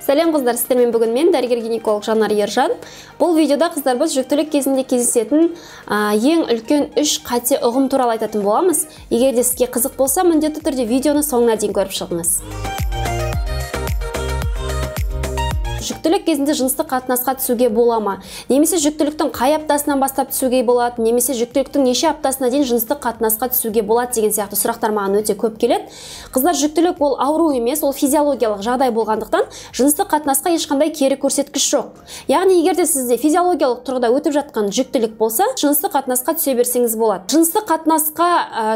Сәлем қыздар, сіздермен бүгін мен дәрігер-гинеколог Жанар Ержан. Бұл видеода қыздар біз жүктілік кезінде кездесетін ең үлкен 3 қате ұғым туралы айтатын боламыз. Егер де сізге қызық болса, міндетті түрде видеоны соңына дейін көріп шығыңыз. Жүктілік кезінде жыныстық қатынасқа түсуге бола ма? Немесе жүктіліктің қай аптасынан бастап түсуге болады? Немесе жүктіліктің неше аптасына дейін жыныстық қатынасқа түсуге болады деген сияқты сұрақтар маған өте көп келеді. Қыздар, жүктілік ол ауру емес, ол физиологиялық жағдай болғандықтан жыныстық қатынасқа ешқандай кері көрсеткіш жоқ. Яғни егер де сізде физиологиялық тұрғыда өтіп жатқан жүктілік болса, жыныстық қатынасқа түсе берсеңіз болады. Жыныстық қатынасқа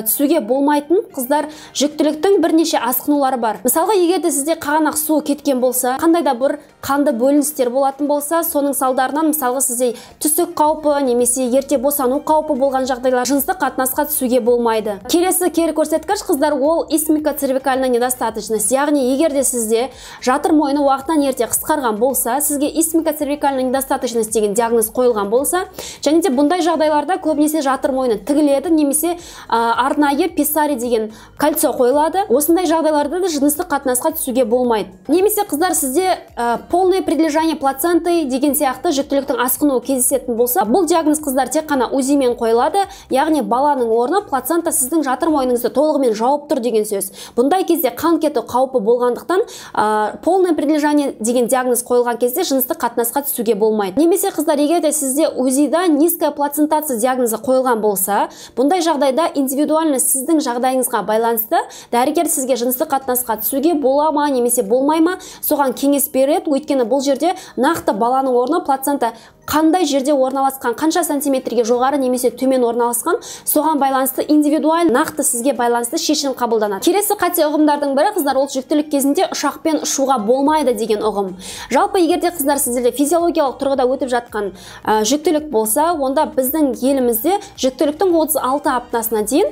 түсуге болмайтын қыздар жүктіліктің бірнеше асқынулары бар. Мысалға, егер де сізде қағанақ суы кеткен болса, қандай да бір қанды бөліністер болатын болса, соның салдарынан мысалға сізде түсік қаупі немесе ерте босану қаупі болған жағдайлар жыныстық қатынасқа түсуге болмайды. Келесі кері көрсеткіш қыздар, ол исмико-цервикальная недостаточность. Яғни егер де сізде жатыр мойны уақытынан ерте қысқарған болса, сізге исмико-цервикальная недостаточность деген диагноз қойылған болса, және де бұндай жағдайларда көбінесе жатыр мойны тігіледі немесе арнайы писари деген кольцо қойылады. Осындай жағдайларда да жыныстық қатынасқа түсуге болмайды. Немесе қыздар, сізде полное прилежание плаценты деген сияқты жүктіліктің асқынуы кездесетін болса, бұл диагноз қыздар тек қана УЗИ-мен қойылады, яғни баланың орны плацента сіздің жатыр мойныңызды толығымен жауып тұр деген сөз. Бұндай кезде қан кету қаупі болғандықтан полное прилежание деген диагноз қойылған кезде жыныстық қатынасқа түсуге болмайды. Немесе қыздар, егер де сізде УЗИ-да низкая плацентация диагнозы қойылған болса, бұндай жағдайда индивидуально сіздің жағдайыңызға байланысты дәрігер сізге жыныстық қатынасқа түсуге бола ма немесе болмай ма, соған кеңес береді. Өйткені бұл жерде нақты баланың орны плацента қандай жерде орналасқан, қанша сантиметрге жоғары немесе төмен орналасқан, соған байланысты индивидуаль нақты сізге байланысты шешім қабылданады. Келесі қате ұғымдардың бірі қыздар, ол жүктілік кезінде ұшақпен ұшуға болмайды деген ұғым. Жалпы егерде қыздар сіздерде физиологиялық тұрғыда өтіп жатқан жүктілік болса, онда біздің елімізде жүктіліктің 36 аптасына дейін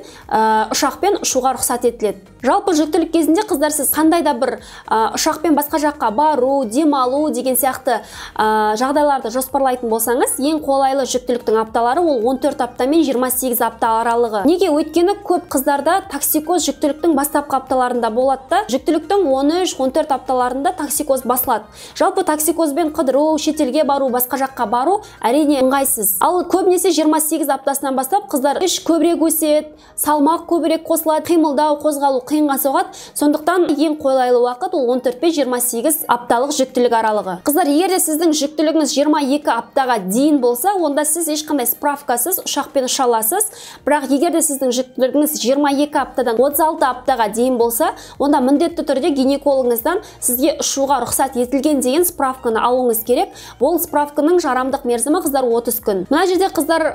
ұшақпен ұшуға рұқсат етіледі. Жалпы жүктілік кезінде қыздар, сіз қандай да бір ұшақпен басқа жаққа бару, демалу деген сияқты жағдайларды жоспарлайтын болсаңыз, ең қолайлы жүктіліктің апталары ол 14 апта мен 28 апта аралығы. Неге? Өйткені көп қыздарда токсикоз жүктіліктің бастапқы апталарында болады да, жүктіліктің 13-14 апталарында токсикоз басылады. Жалпы токсикозбен қыдыру, шетелге бару, басқа жаққа бару әрине ыңғайсыз. Ал көбінесе 28 аптасынан бастап қыздар іш көбірек өседі, салмақ көбірек қосылады, қимылдау, қозғалу қиынға соғады. Сондықтан ең қолайлы уақыт ол 14-28 апталық жүктілік аралығы. Қыздар, егер де сіздің жүктілігіңіз 22 аптаға дейін болса, онда сіз ешқандай справкасыз ұшақпен ұша аласыз. Бірақ егер де сіздің жүктілігіңіз 22 аптадан 36 аптаға дейін болса, онда міндетті түрде гинекологыңыздан сізге ұшуға рұқсат етілген деген справканы алуыңыз керек. Бұл справканың жарамдық мерзімі қыздар 30 күн. Мына жерде қыздар,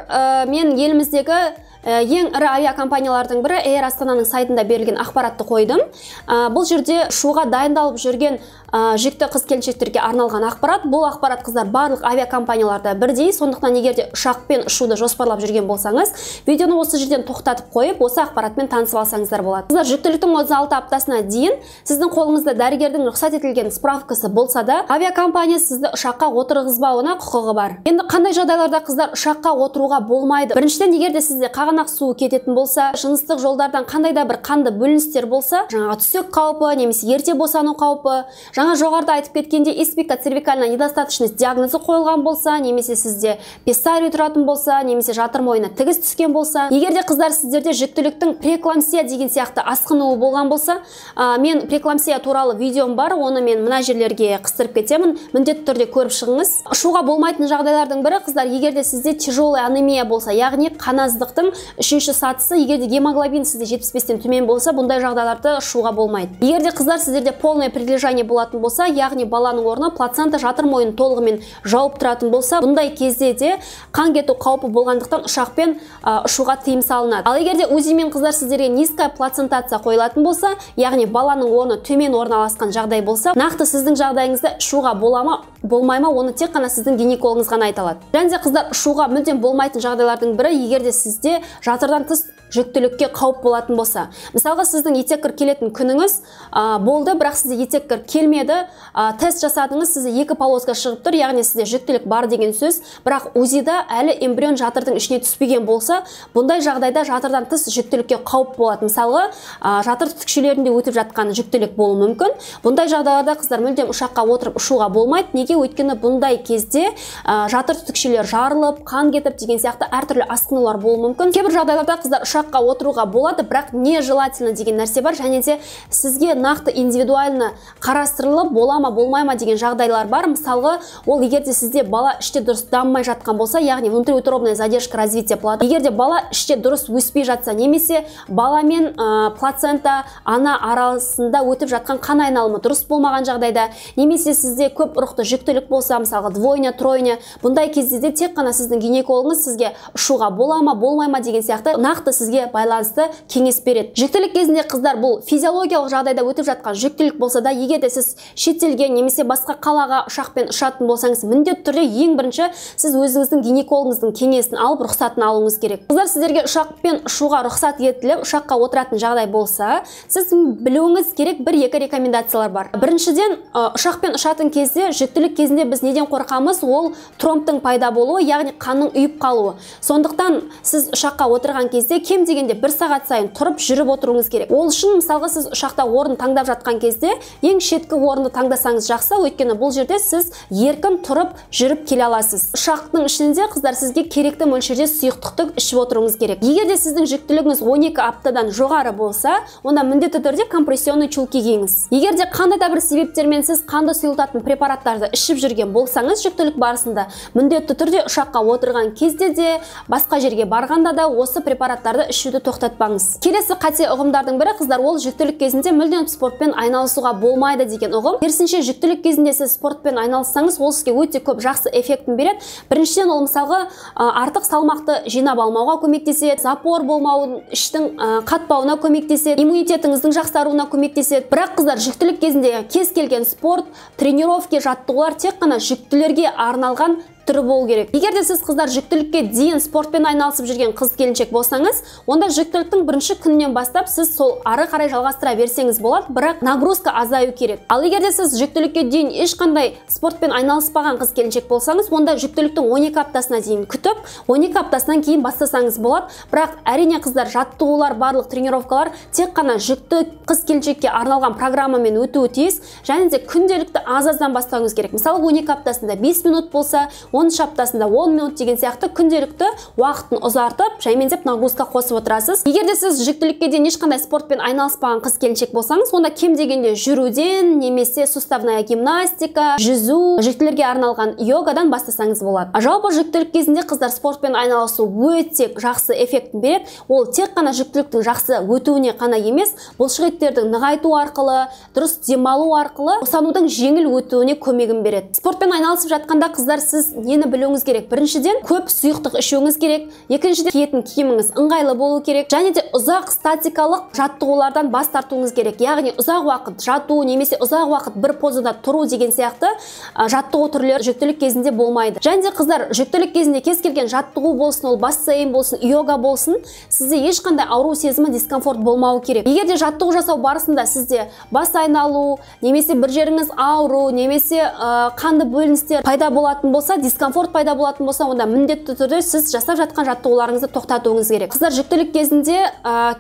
мен еліміздегі ең ірі авиакомпаниялардың бірі Air Астананың сайтында берілген ақпаратты қойдым. Бұл жерде ұшуға дайындалып жүрген жүкті қыз-келіншектерге арналған ақпарат. Бұл ақпарат қыздар барлық авиакомпанияларда бірдей. Сондықтан егер де ұшақпен ұшуды жоспарлап жүрген болсаңыз, видеоны осы жерден тоқтатып қойып, осы ақпаратпен танысып алсаңыздар болады. Қыздар, жүктіліктің 36 аптасына дейін сіздің қолыңызда дәрігердің рұқсат етілген справкасы болса да, авиакомпания сізді ұшаққа отырғызбауына құқығы бар. Енді қандай жағдайларда қыздар ұшаққа отыруға болмайды? Біріншіден, егер де сізде қағанақ суы кететін болса, жыныстық жолдардан қандай да бір қанды бөліністер болса, жаңағы түсік қаупі немесе ерте босану қаупі, жаңа жоғарыда айтып кеткенде исмико-цервикальная недостаточность диагнозы қойылған болса, немесе сізде писари тұратын болса, немесе жатыр мойны тігіс түскен болса, егер де қыздар сіздерде жүктіліктің преэкламсия деген сияқты асқынуы болған болса, мен преэкламсия туралы видеом бар, оны мен мына жерлерге қыстырып кетемін, міндетті түрде көріп шығыңыз. Ұшуға болмайтын жағдайлардың бірі қыздар, егер де сізде тяжелая анемия болса, яғни қаназдықтың 3-ші сатысы, егер де гемоглобин сізде 75-тен төмен болса, бұндай жағдайларда ұшуға болмайды. Егер де қыздар сіздерде полное прилежание болатын болса, яғни баланың орны плацента жатыр мойнын толығымен жауып тұратын болса, бұндай кезде де қан кету қаупі болғандықтан ұшақпен ұшуға тыйым салынады. Ал егер де УЗИ-мен қыздар сіздерге низкая плацентация қойылатын болса, яғни баланың орны төмен орналасқан жағдай болса, нақты сіздің жағдайыңызда ұшуға бола ма, болмай ма, оны тек қана сіздің гинекологыңыз ғана айта алады. Және де қыздар, ұшуға мүлдем болмайтын жағдайлардың бірі, егер де сізде жатырдан тыс жүктілікке қауіп болатын болса. Мысалға сіздің етеккір келетін күніңіз болды, бірақ сізде етеккір келмеді, тест жасадыңыз, сізде 2 полоска шығып тұр, яғни сізде жүктілік бар деген сөз, бірақ УЗИда әлі эмбрион жатырдың ішіне түспеген болса, бұндай жағдайда жатырдан тыс жүктілікке қауіп болады. Мысалға, жатыр түтікшелерінде өтіп жатқан жүктілік болуы мүмкін. Бұндай жағдайларда қыздар мүлдем ұшаққа отырып ұшуға болмайды. Неге? Өйткені бұндай кезде жатыр түтікшелер жарылып, қан кетіп деген сияқты әртүрлі асқынулар болуы мүмкін. Кейбір жағдайларда қыздар ұшаққа отыруға болады, бірақ не желательно деген нәрсе бар, және де сізге нақты индивидуально қарастырылып, бола ма, болмай ма деген жағдайлар бар. Мысалға, ол егерде сізде бала іште дұрыс дамымай жатқан болса, яғни внутриутробная задержка развития плода. Егерде бала іште дұрыс өспей жатса, немесе бала мен плацента ана арасында өтіп жатқан қан айналымы дұрыс болмаған жағдайда, немесе сізде көп ұрықты жүктілік болса, мысалға двойня, тройня, бұндай кезде тек қана сіздің гинекологыңыз сізге ұшуға бола ма, болмай ма деген сияқты нақты сізге байланысты кеңес береді. Жүктілік кезінде қыздар, бұл физиологиялық жағдайда өтіп жатқан жүктілік болса да, егерде сіз шетелге немесе басқа қалаға ұшақпен ұшатын болсаңыз, міндетті түрде ең бірінші сіз өзіңіздің гинекологыңыздың кеңесін алып, рұқсатын алуыңыз керек. Қыздар, сіздерге ұшақпен ұшуға рұқсат етіліп, ұшаққа отыратын жағдай болса, сіз білуіңіз керек 1-2 рекомендациялар бар. Біріншіден, ұшақпен ұшатын кезде, жүктілік кезінде біз неден қорқамыз? Ол тромбтың пайда болуы, яғни қанның үйіп қалуы. Сондықтан сіз ұшаққа отырған кезде кем дегенде 1 сағат сайын тұрып жүріп отыруыңыз керек. Ол үшін, мысалға, сіз ұшақта орын таңдап жатқан кезде ең шеткі орынды таңдасаңыз жақсы, өйткені бұл жерде сіз еркін тұрып жүріп келе аласыз. Ұшақтың ішінде қыздар, сізге керекті мөлшерде сұйықтықты ішіп отыруыңыз керек. Егерде сіздің жүктілігіңіз 12 аптадан жоғары болса, онда міндетті түрде компрессионный чулки киіңіз. Егерде қандай да бір себептермен сіз қанды сұйылтатын препараттарды ішіп жүрген болсаңыз, жүктілік барысында міндетті түрде ұшаққа отырған кезде де, басқа жерге барғанда да осы препараттарды ішуді тоқтатпаңыз. Келесі қате ұғымдардың бірі, қыздар, ол жүктілік кезінде мүлдем спортпен айналысуға болмайды деген ұғым. Керісінше, жүктілік кезінде сіз спортпен айналыссаңыз, ол сізге өте көп жақсы эффектін береді. Біріншіден, ол мысалға артық салмақты жинап алмауға көмектеседі, запор болмауын, іштің қатпауына көмектеседі, иммунитетіңіздің жақсаруына көмектеседі. Бірақ қыздар, жүктілік кезінде кез келген спорт, тренировка, жаттығулар тек қана жүктілерге арналған түрі болу керек. Егерде сіз қыздар жүктілікке дейін спортпен айналысып жүрген қыз келіншек болсаңыз, онда жүктіліктің бірінші күнінен бастап сіз сол ары қарай жалғастыра берсеңіз болады, бірақ нагрузка азаю керек. Ал егерде сіз жүктілікке дейін ешқандай спортпен айналыспаған қыз келіншек болсаңыз, онда жүктіліктің 12 аптасына дейін күтіп, 12 аптасынан кейін бастасаңыз болады. Бірақ әрине қыздар, жаттығулар, барлық тренировкалар тек қана жүкті қыз келіншекке арналған программамен өтуі тиіс, және де күнделікті аз-аздан бастауыңыз керек. Мысалы, 12 аптасында 5 минут болса, 10 аптасында 10 минут деген сияқты күнделікті уақытын ұзартып, жаймендеп нагрузка қосып отырасыз. Егерде сіз жүктілікке дейін ешқандай спортпен айналыспаған қыз келіншек болсаңыз, онда кем дегенде жүруден, немесе суставная гимнастика, жүзу, жүктілерге арналған йогадан бастасаңыз болады. Жалпы жүктілік кезінде қыздар спортпен айналысу өте жақсы эффектін береді. Ол тек қана жүктіліктің жақсы өтуіне қана емес, бұлшықеттердің нығайту арқылы, дұрыс демалу арқылы босанудың жеңіл өтуіне көмегін береді. Спортпен айналысып жатқанда қыздар, сіз нені білуіңіз керек? Біріншіден, көп сұйықтық ішуіңіз керек. Екіншіден, киетін киіміңіз ыңғайлы болу керек. Және де ұзақ статикалық жаттығулардан бас тартуыңыз керек. Яғни ұзақ уақыт жату, немесе ұзақ уақыт бір позада тұру деген сияқты жаттығу түрлері жүктілік кезінде болмайды. Және де қыздар, жүктілік кезінде кез келген жаттығу болсын, ол бассейн болсын, йога болсын, сізде ешқандай ауру сезімі, дискомфорт болмауы керек. Егерде жаттығу жасау барысында сізде бас айналу, немесе бір жеріңіз ауру, немесе қанды бөліністер пайда болатын болса, дискомфорт пайда болатын болса, онда міндетті түрде сіз жасап жатқан жаттығуларыңызды тоқтатуыңыз керек. Қыздар, жүктілік кезінде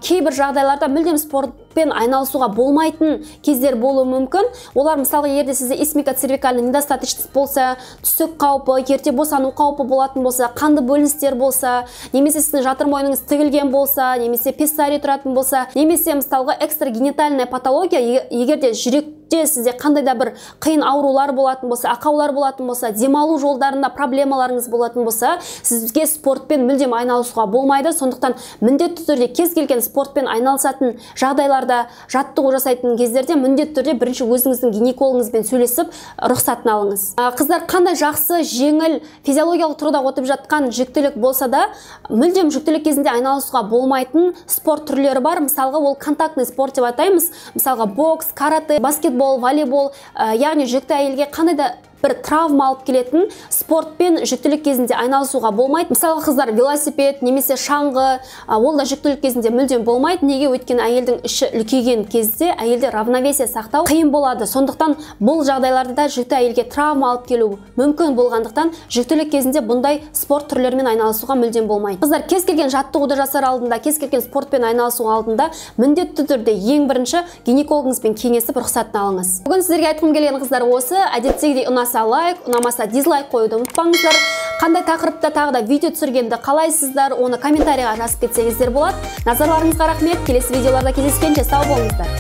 кейбір жағдайларда мүлдем спортпен айналысуға болмайтын кездер болуы мүмкін. Олар, мысалы, егерде сізде исмико-цервикальный недостаточность болса, түсік қаупі, ерте босану қаупі болатын болса, қанды бөліністер болса, немесе сіздің жатыр мойныңыз тігілген болса, немесе писари тұратын болса, немесе мысалға экстрагенитальная патология, егерде жүректе сізде қандай да бір қиын аурулар болатын болса, ақаулар болатын болса, демалу жолдарында проблемаларыңыз болатын болса, сізге спортпен мүлдем айналысуға болмайды. Сондықтан міндетті түрде кез келген спортпен айналысатын жағдайларда, жаттығу жасайтын кездерде міндетті түрде бірінші өзіңіздің гинекологыңызбен сөйлесіп, рұқсатын алыңыз. Қыздар, қандай жақсы, жеңіл, физиологиялық тұрғыда өтіп жатқан жүктілік болса да, мүлдем жүктілік кезінде айналысуға болмайтын спорт түрлері бар. Мысалға, ол контактный спорт деп атаймыз. Мысалға, бокс, карате, баскетбол, волейбол, яғни жүкті әйелге қандай да бір травма алып келетін спортпен жүктілік кезінде айналысуға болмайды. Мысалы, қыздар велосипед немесе шаңғы, ол да жүктілік кезінде мүлдем болмайды. Неге? Өйткені әйелдің іші үлкейген кезде әйелде равновесие сақтау қиын болады. Сондықтан бұл жағдайларда да жүкті әйелге травма алып келу мүмкін болғандықтан жүктілік кезінде бұндай спорт түрлерімен айналысуға мүлдем болмайды. Қыздар, кез келген жаттығуды жасар алдында, кез келген спортпен айналысу алдында міндетті түрде ең бірінші гинекологыңызбен кеңесіп рұқсатын алыңыз. Бүгін сіздерге айтқым келген қыздар осы. Әдеттегідей ұнаса лайк, ұнамаса дизлайк қоюды ұмытпаңыздар. Қандай тақырыпта тағы да видео түсіргенді қалайсыздар, оны комментарийға жазып кетсеңіздер болады. Назарларыңызға рахмет. Келесі видеоларда кездескенше сау болыңыздар.